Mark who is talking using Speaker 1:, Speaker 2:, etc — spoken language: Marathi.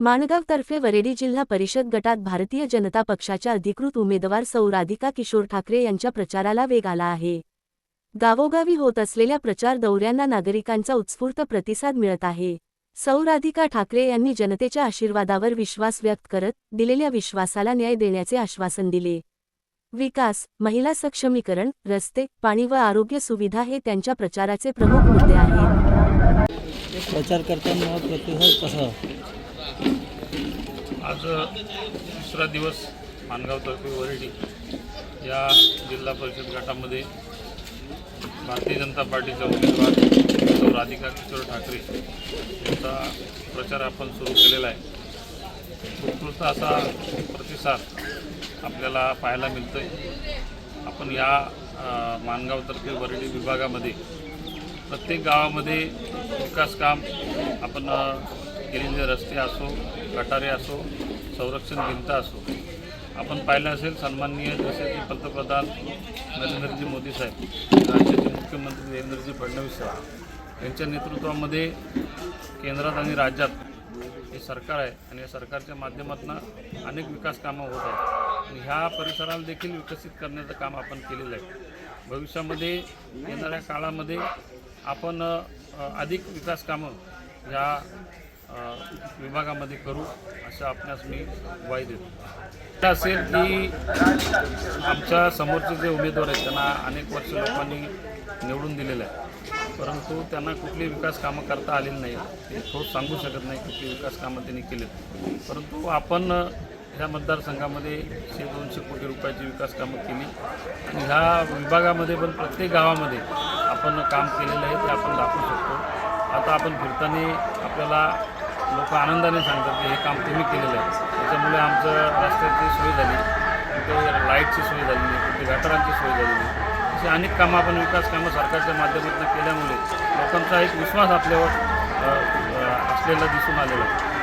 Speaker 1: माणगावतर्फे वरेडी जिल्हा परिषद गटात भारतीय जनता पक्षाच्या अधिकृत उमेदवार सौ राधिका किशोर ठाकरे यांच्या प्रचाराला वेग आला आहे। गावोगावी होत असलेल्या प्रचार दौऱ्यांना नागरिकांचा उत्स्फूर्त प्रतिसाद मिळत आहे। सौ राधिका ठाकरे यांनी जनतेच्या आशीर्वादावर विश्वास व्यक्त करत दिलेल्या विश्वासाला न्याय देण्याचे आश्वासन दिले। विकास, महिला सक्षमीकरण, रस्ते, पाणी व आरोग्य सुविधा हे त्यांच्या प्रचाराचे प्रमुख मुद्दे आहेत।
Speaker 2: प्रचार करताना प्रतिसाद कसा?
Speaker 3: आज दुसरा दिवस माणगावतर्फे वरेडी या जिल्हा परिषद गटामध्ये भारतीय जनता पार्टीच्या उमेदवार सौ राधिका किशोर ठाकरे यांचा प्रचार आपण सुरू केलेला आहे। उत्कृष्ट असा प्रतिसाद आपल्याला पाहायला मिळतोय। आपण या माणगावतर्फे वरेडी विभागामध्ये प्रत्येक गावामध्ये विकास काम आपण केलेले रस्ते असो, गटारे असो, संरक्षण भिंत असो, आपण पाहिलं असेल। सन्माननीय जसे की पंतप्रधान नरेंद्रजी मोदी साहेब, राज्याचे मुख्यमंत्री देवेंद्रजी फडणवीस साहेब यांच्या नेतृत्वामध्ये केंद्रात आणि राज्यात हे सरकार आहे आणि या सरकारच्या माध्यमातून अनेक विकास कामं होत आहेत आणि ह्या परिसराला देखील विकसित करण्याचं काम आपण केलेलं आहे। भविष्यामध्ये येणाऱ्या काळामध्ये आपण अधिक विकास कामं ह्या विभागामध्ये करू असं आपणास मी ग्वाही देतो। असेल की आमच्या समोरचे जे उमेदवार आहेत त्यांना अनेक वर्ष लोकांनी निवडून दिलेलं आहे, परंतु त्यांना कुठली विकास कामं करता आलेली नाही। ते ठोस सांगू शकत नाही कुठली विकास कामं त्यांनी केलीत, परंतु आपण ह्या मतदारसंघामध्ये 100-200 कोटी रुपयाची विकास कामं केली आणि ह्या विभागामध्ये पण प्रत्येक गावामध्ये आपण काम केलेलं आहे ते आपण दाखवू शकतो। आता आपण फिरताना आपल्याला लोक आनंदाने सांगतात की हे काम तुम्ही केलेलं आहे। त्याच्यामुळे आमचं रस्त्याची सोय झाली, कुठे लाईटची सोय झालेली, कुठे गटारांची सोय झालेली, अशी अनेक कामं आपण विकास कामं सरकारच्या माध्यमातून केल्यामुळे लोकांचा एक विश्वास आपल्यावर असलेला दिसून आलेला आहे।